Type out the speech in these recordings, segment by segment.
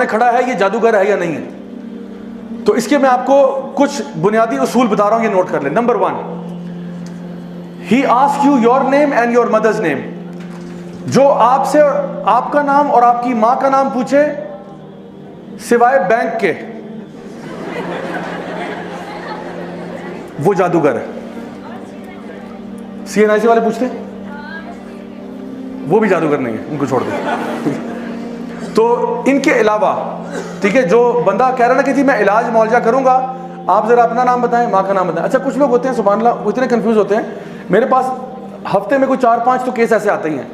सामने खड़ा है ये जादूगर है या नहीं है? तो इसके मैं आपको कुछ बुनियादी उसूल बता रहा हूं, ये नोट कर ले। Number 1, he ask you your name and your mother's name. जो आपसे आपका नाम और आपकी मां का नाम पूछे सिवाय बैंक के, वो जादूगर है। CNIC वाले पूछते हैं, वो भी जादूगर नहीं है, उनको छोड़ दो। तो इनके अलावा, ठीक है, जो बंदा कह रहा ना कि जी मैं इलाज मुआवजा करूंगा, आप जरा अपना नाम बताएं, माँ का नाम बताएं। अच्छा, कुछ लोग होते हैं सुभान अल्लाह, वो इतने कंफ्यूज होते हैं। मेरे पास हफ्ते में कोई 4-5 तो केस ऐसे आते ही हैं।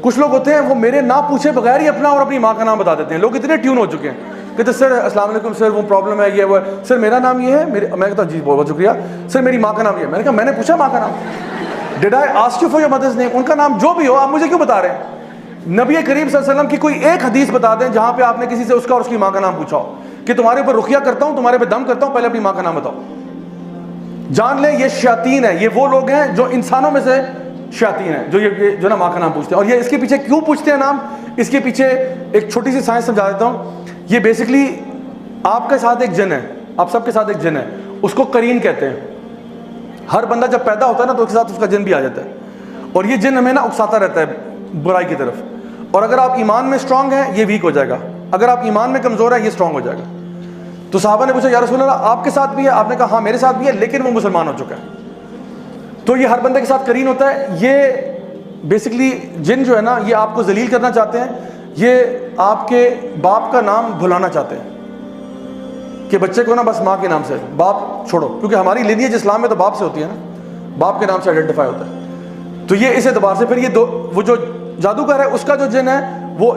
कुछ लोग होते हैं वो मेरे ना पूछे बगैर ही अपना और अपनी माँ का नाम बता देते हैं। लोग इतने ट्यून हो चुके हैं, कहते सर अस्सलाम वालेकुम सर, वो प्रॉब्लम है, ये वो है, सर मेरा नाम ये है, मैं कहता जी बहुत शुक्रिया सर, मेरी माँ का नाम ये है। मैंने कहा मैंने पूछा माँ का नाम? Did I ask you for your mother's name? उनका नाम जो भी हो, आप मुझे क्यों बता रहे हैं? नबी करीम सल्लल्लाहु अलैहि वसल्लम की कोई एक हदीस बता दें जहां पे आपने किसी से उसका और उसकी माँ का नाम पूछा हो कि तुम्हारे ऊपर रुकिया करता हूं, तुम्हारे पे दम करता हूं, पहले अपनी माँ का नाम बताओ। जान ले ये शयातीन है, ये वो लोग हैं जो इंसानों में से शयातीन है, जो ये जो ना माँ का नाम पूछते हैं। और ये इसके पीछे क्यों पूछते हैं नाम, इसके पीछे एक छोटी सी साइंस समझा देता हूँ। ये बेसिकली आपके साथ एक जिन है, आप सबके साथ एक जिन है, उसको करीन कहते हैं। हर बंदा जब पैदा होता है ना तो उसके साथ उसका जिन भी आ जाता है, और ये जिन हमें ना उकसाता रहता है बुराई की तरफ। और अगर आप ईमान में स्ट्रांग है ये वीक हो जाएगा, अगर आप ईमान में कमज़ोर है ये स्ट्रांग हो जाएगा। तो सहाबा ने पूछा या रसूल अल्लाह आपके साथ भी है? आपने कहा हाँ मेरे साथ भी है, लेकिन वो मुसलमान हो चुका है। तो ये हर बंदे के साथ करीन होता है। ये बेसिकली जिन जो है ना, ये आपको जलील करना चाहते हैं, ये आपके बाप का नाम भुलाना चाहते हैं कि बच्चे को ना बस माँ के नाम से, बाप छोड़ो, क्योंकि हमारी लिनियज इस्लाम में तो बाप से होती है ना, बाप के नाम से आइडेंटिफाई होता है। तो ये इस एतबार से फिर ये वो जो जादूगर है उसका जो जिन है वो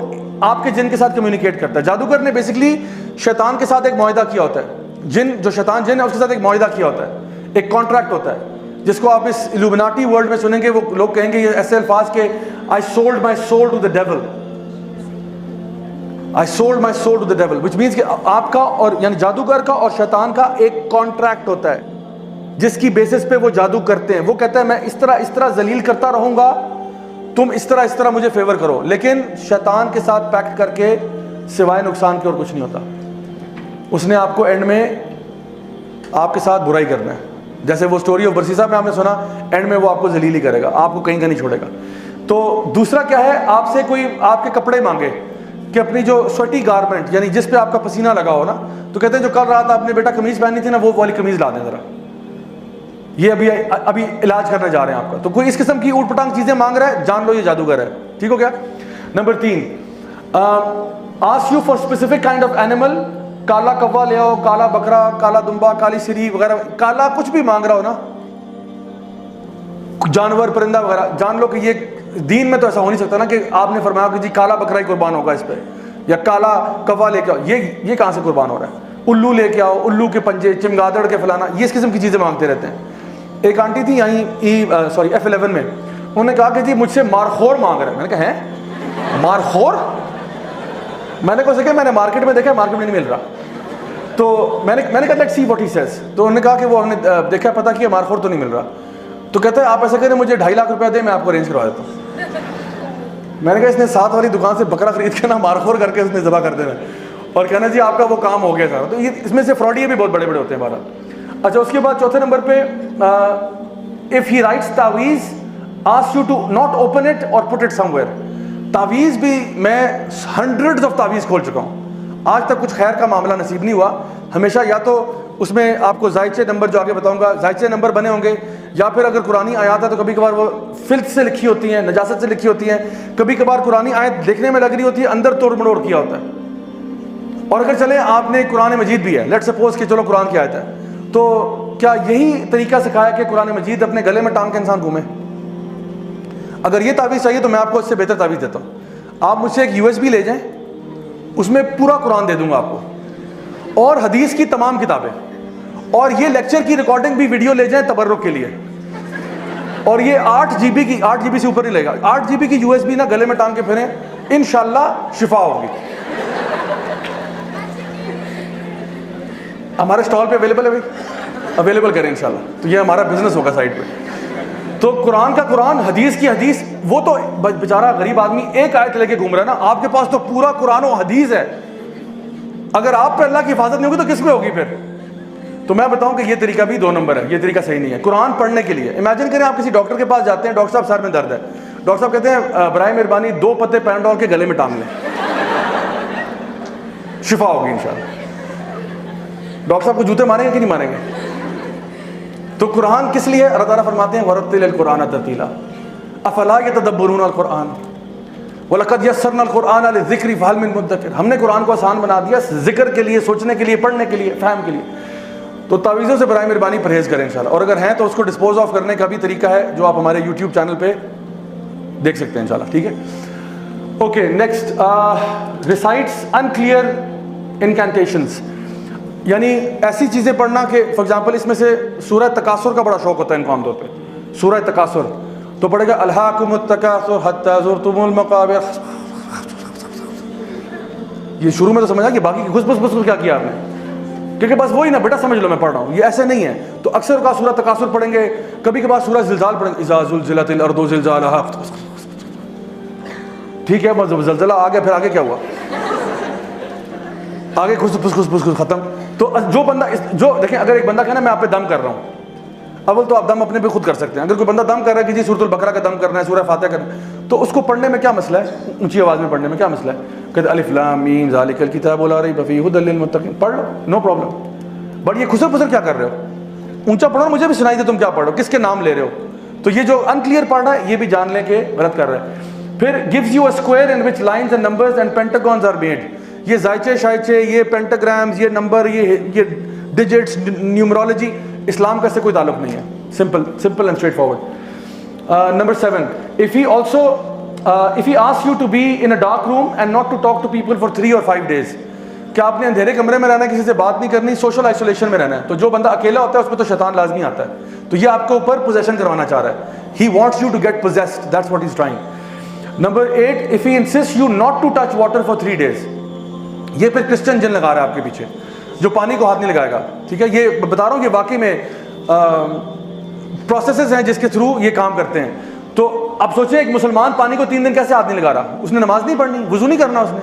आपके जिन के साथ कम्युनिकेट करता है। जादूगर ने बेसिकली शैतान के साथ एक मुआहिदा किया होता है। जिन जो शैतान जिन है उसके साथ एक मुआहिदा किया होता है, एक कॉन्ट्रैक्ट होता है, जिसको आप इस इल्यूमिनाटी वर्ल्ड में सुनेंगे। वो लोग कहेंगे ये ऐसे अल्फाज के, I sold my soul to the devil, I sold my soul to the devil, which means कि आपका और यानी जादूगर का और शैतान का एक कॉन्ट्रैक्ट होता है जिसकी बेसिस पे वो जादू करते हैं। वो कहता है मैं इस तरह जलील करता रहूंगा, तुम इस तरह मुझे फेवर करो। लेकिन शैतान के साथ पैक्ट करके सिवाय नुकसान के और कुछ नहीं होता। उसने आपको एंड में आपके साथ बुराई करना है। जैसे वो स्टोरी ऑफ बरसीसा में आपने सुना, एंड में वो आपको जलील ही करेगा, आपको कहीं का नहीं छोड़ेगा। तो दूसरा क्या है, आपसे कोई आपके कपड़े मांगे कि अपनी जो स्वेटी गारमेंट यानी जिस पे आपका पसीना लगा हो ना, तो कहते हैं जो कल रात आपने बेटा कमीज पहनी थी ना, वो वाली कमीज ला दें जरा, ये अभी इलाज करने जा रहे हैं आपका। तो कोई इस किस्म की ऊट पटांग चीजें मांग रहा है, जान लो ये जादूगर है। ठीक हो गया। Number 3, ask you for specific kind of animal, काला कौवा ले आओ, काला बकरा, काला दुम्बा, काली सिरी वगैरह, काला कुछ भी मांग रहा हो ना, जानवर परिंदा वगैरह, जान लो कि ये दीन में तो ऐसा हो नहीं सकता ना कि आपने फरमाया कि जी काला बकरा ही कुर्बान होगा इस पे, या काला कौवा लेके आओ। ये कहां से कुर्बान हो रहा है? उल्लू लेके आओ, उल्लू के पंजे, चिमगादड़ के फलाना, ये इस किस्म की चीजें मांगते रहते हैं। एक आंटी थी यहीं F11 में, उन्होंने कहा कि जी मुझसे मारखोर मांग रहे हैं। मैंने कहा है मारखोर? मैंने कहा सके मैंने मार्केट में देखा, मार्केट में नहीं मिल रहा। तो मैंने कहा let's see what he says. तो उन्होंने कहा कि वो हमने देखा, पता किया, मारखोर तो नहीं मिल रहा। तो कहते हैं आप ऐसा करें मुझे 2.5 लाख रुपया दे, मैं आपको अरेंज करवा देता हूँ। मैंने कहा इसने साथ वाली दुकान से बकरा खरीद के ना मारखोर करके उसने ज़बह कर देना और कहना जी आपका वो काम हो गया सारा। तो ये इसमें से फ्रॉडिये भी बहुत बड़े बड़े होते हैं हमारा। अच्छा, उसके बाद चौथे नंबर पे, इफ ही राइट्स तावीज़ asks you to not open it और पुट इट समवेयर। तावीज़ भी मैं हंड्रेड्स ऑफ तावीज़ खोल चुका हूँ, आज तक कुछ खैर का मामला नसीब नहीं हुआ। हमेशा या तो उसमें आपको जायचे नंबर, जो आगे बताऊंगा, जायचे नंबर बने होंगे, या फिर अगर कुरानी आयत है तो कभी कभार वो फिल्थ से लिखी होती हैं, नजासत से लिखी होती हैं। कभी कभार कुरानी आयत देखने में लग रही होती है, अंदर तोड़ मड़ोड़ किया होता है। और अगर चले आपने कुरान मजीद भी है, लेट सपोज कि चलो कुरान की आयत है, तो क्या यही तरीका सिखाया कि कुरान मजीद अपने गले में टांग के इंसान घूमे? अगर ये तावीज़ चाहिए तो मैं आपको इससे बेहतर तावीज़ देता हूँ। आप मुझसे एक USB ले जाएं, उसमें पूरा कुरान दे दूंगा आपको, और हदीस की तमाम किताबें, और ये लेक्चर की रिकॉर्डिंग भी वीडियो ले जाएं तबर्रुक के लिए। और ये 8 GB से ऊपर नहीं लेगा, 8 GB की USB ना गले में टांग के फिरें, इंशाल्लाह शिफा होगी। हमारे स्टॉल पे अवेलेबल है भाई, अवेलेबल करें इंशाल्लाह। तो ये हमारा बिजनेस होगा साइड पे। तो कुरान का कुरान, हदीस की हदीस। वो तो बेचारा गरीब आदमी एक आयत लेके घूम रहा है ना, आपके पास तो पूरा कुरान और हदीस है। अगर आप पे अल्लाह की हिफाजत नहीं होगी तो किस पे होगी फिर? तो मैं बताऊं कि ये तरीका भी 2 नंबर है, ये तरीका सही नहीं है। कुरान पढ़ने के लिए इमेजिन करें आप किसी डॉक्टर के पास जाते हैं, डॉक्टर साहब सर में दर्द है, डॉक्टर साहब कहते हैं बराए मेहरबानी 2 पत्ते पैराडोल के गले में टांग लें, शिफा होगी इंशाल्लाह। डॉक्टर साहब को जूते मारेंगे कि नहीं मारेंगे? तो कुरान किस लिए? अल्लाह ताला फरमाते हैं वरत्तिल कुरान तरतीला अफला यतदब्बरून अल कुरान वलक़द यस्सरना अल कुरान लिज़िक्रि फ़हल मिन मुद्दकिर। हमने कुरान को आसान बना दिया जिक्र के लिए, सोचने के लिए, पढ़ने के लिए, फहम के लिए। तो तावीज़ों से बराए मेहरबानी परहेज़ करें इंशाल्लाह, और अगर हैं तो उसको डिस्पोज ऑफ करने का भी तरीका है जो आप हमारे यूट्यूब चैनल पे देख सकते हैं इंशाल्लाह, ठीक है। ओके, नेक्स्ट रिसाइट्स अनक्लियर इनकैंटेशंस, यानी ऐसी चीज़ें पढ़ना कि फॉर एग्जाम्पल इसमें से सूरह तकासुर का बड़ा शौक होता है इनको आमतौर पर। सूरह तकासुर तो पढ़ेगा अल्हाकुमुत तकासुर हत्ता ज़ुरतुमुल मक़ाबिर, ये शुरू में तो समझा कि बाकी घुस घुस घुस क्या किया आपने, क्योंकि बस वही ना बेटा समझ लो मैं पढ़ रहा हूँ, ये ऐसे नहीं है। तो अक्सर का सूरह तकासुर पढ़ेंगे, कभी कभार सूरह ज़िलज़ाल पढ़ेंगे, इज़ा ज़ुलज़िलतिल अर्दु ज़िलज़ालहा, ठीक है, बस ज़लज़ला आ गया, फिर आगे क्या हुआ? आगे घुस घुस घुस घुस घुस खत्म। तो जो बंदा जो देखें, अगर एक बंदा कहना मैं आप पे दम कर रहा हूँ, अव्वल तो आप दम अपने पे खुद कर सकते हैं। अगर कोई बंदा दम कर रहा है कि जी सूरतुल बकरा का दम करना है, सूरह फातिहा करना है, तो उसको पढ़ने में क्या मसला है? ऊंची आवाज़ में पढ़ने में क्या मसला है? कहते अलिफ लाम मीम ज़ालिकल किताबु ला रैब फ़ीहि हुदल लिल मुत्तक़ीन, पढ़ लो, नो प्रॉब्लम। बट ये खुसर फुसर क्या कर रहे हो? ऊंचा पढ़ो, मुझे भी सुनाई दे तुम क्या पढ़ रहे हो, किसके नाम ले रहे हो? तो ये जो अनक्लियर पढ़ रहा है ये भी जान लें कि गलत कर रहा है। फिर gives you a square in which lines and numbers and pentagons are made, ये जायचे शायचे, ये पेंटाग्राम्स, ये नंबर, ये डिजिट्स, न्यूमरोलॉजी, इस्लाम का इससे कोई ताल्लुक नहीं है। Simple and straight forward. Number 7, if he asks you to be in a dark room and not to talk to people for 3 or 5 days, क्या आपने अंधेरे कमरे में रहना है, किसी से बात नहीं करनी, सोशल आइसोलेशन में रहना है? तो जो बंदा अकेला होता है उसमें तो शैतान लाजमी आता है, तो ये आपके ऊपर पोजेशन करवाना चाह रहा है। He wants you to get possessed, that's what he's trying. Number 8, if he insists you not to touch water for 3 days, ये फिर क्रिश्चियन जिन लगा रहा है आपके पीछे, जो पानी को हाथ नहीं लगाएगा, ठीक है। ये बता रहा हूँ कि वाकई में प्रोसेसेस हैं जिसके थ्रू ये काम करते हैं। तो अब सोचें एक मुसलमान पानी को 3 दिन कैसे हाथ नहीं लगा रहा? उसने नमाज नहीं पढ़नी, वुजू नहीं करना उसने,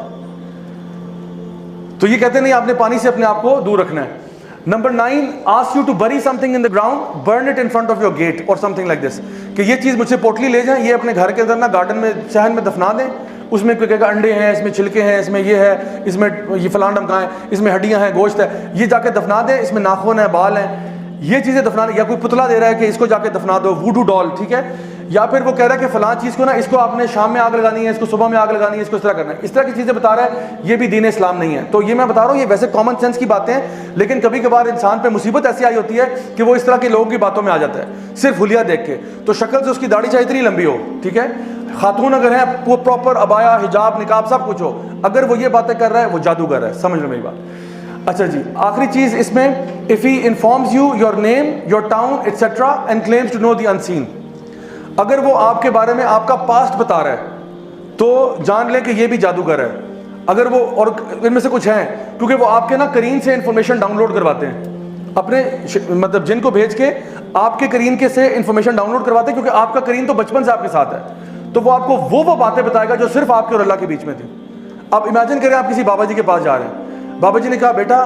तो ये कहते नहीं आपने पानी से अपने आप को दूर रखना है। Number 9, ask you to bury something in the ground, burn it in front of your gate और समथिंग लाइक दिस, कि ये चीज़ मुझसे पोटली ले जाएं, ये अपने घर के अंदर ना गार्डन में, सहन में दफना दें। उसमें कोई कहेगा अंडे हैं, इसमें छिलके हैं, इसमें ये है, इसमें ये फलान ढमका है, इसमें हड्डियां हैं, गोश्त है, ये जाके दफना दें, इसमें नाखून है, बाल हैं, ये चीज़ें दफनाने। या कोई पुतला दे रहा है कि इसको जाके दफना दो, वूडू डॉल, ठीक है। या फिर वो कह रहा है कि फलां चीज़ को ना, इसको आपने शाम में आग लगानी है, इसको सुबह में आग लगानी है, इसको इस तरह करना है, इस तरह की चीज़ें बता रहा है, ये भी दीन इस्लाम नहीं है। तो ये मैं बता रहा हूँ, ये वैसे कॉमन सेंस की बातें हैं, लेकिन कभी कभार इंसान पे मुसीबत ऐसी आई होती है कि वो इस तरह के लोगों की बातों में आ जाता है, सिर्फ हुलिया देख के। तो शक्ल से उसकी दाढ़ी चाहे इतनी लंबी हो, ठीक है, खातून अगर है वो प्रॉपर अबाया, हिजाब, निकाब सब कुछ हो, अगर वो ये बातें कर रहा है वो जादूगर है, समझ लो मेरी बात। अच्छा जी, आखिरी चीज इसमें, if he informs you your name, your town etcetera and claims to know the unseen, अगर वो आपके बारे में आपका पास्ट बता रहा है तो जान लें कि ये भी जादूगर है। अगर वो, और इनमें से कुछ हैं, क्योंकि वो आपके ना करीन से इंफॉर्मेशन डाउनलोड करवाते हैं, अपने मतलब जिनको भेज के आपके करीन के से इंफॉर्मेशन डाउनलोड करवाते हैं, क्योंकि आपका करीन तो बचपन से आपके साथ है, तो वो आपको वो बातें बताएगा जो सिर्फ आपके और अल्लाह के बीच में थी। अब इमेजिन करें आप किसी बाबा जी के पास जा रहे हैं, बाबा जी ने कहा बेटा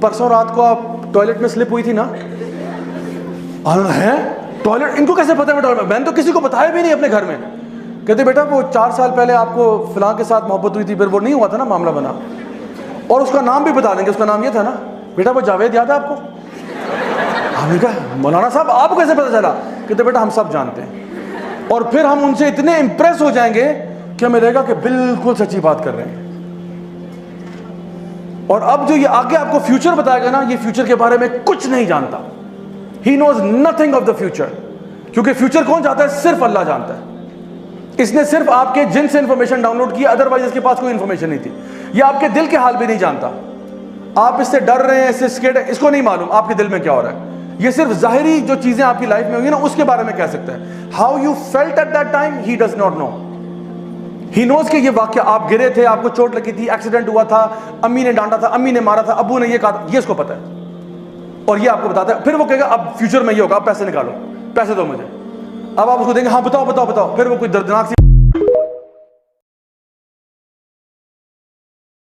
परसों रात को आप टॉयलेट में स्लिप हुई थी ना? है टॉयलेट, इनको कैसे पता है बेटा? मैंने तो किसी को बताया भी नहीं अपने घर में। कहते बेटा वो 4 साल पहले आपको फिलहाल के साथ मोहब्बत हुई थी, फिर वो नहीं हुआ था ना, मामला बना, और उसका नाम भी बता देंगे, उसका नाम ये था ना बेटा, वो जावेद याद है आपको? हमने कहा मौलाना साहब आपको कैसे पता चला? कहते बेटा हम सब जानते हैं। और फिर हम उनसे इतने इंप्रेस हो जाएंगे कि हमें लगेगा कि बिल्कुल सच्ची बात कर रहे हैं। और अब जो ये आगे आपको फ्यूचर बताएगा ना, ये फ्यूचर के बारे में कुछ नहीं जानता, he knows nothing of the future, क्योंकि फ्यूचर कौन जानता है? सिर्फ अल्लाह जानता है। इसने सिर्फ आपके जिन से इंफॉर्मेशन डाउनलोड की, अदरवाइज इसके पास कोई इंफॉर्मेशन नहीं थी। ये आपके दिल के हाल भी नहीं जानता, आप इससे डर रहे हैं, इससे स्केर्ड है, इसको नहीं मालूम आपके दिल में क्या हो रहा है। ये सिर्फ ज़ाहिरी जो चीजें आपकी लाइफ में होंगी ना, उसके बारे में कह सकता है। How you felt at that time he does not know. He knows कि ये वाक्य आप गिरे थे, आपको चोट लगी थी, एक्सीडेंट हुआ था, अम्मी ने डांटा था, अम्मी ने मारा था, अब्बू ने ये कहा था, ये उसको पता है, और ये आपको बताता है। फिर वो कहेगा अब फ्यूचर में ये होगा, आप पैसे निकालो, पैसे दो मुझे। अब आप उसको देंगे हाँ बताओ बताओ बताओ, फिर वो कोई दर्दनाक सी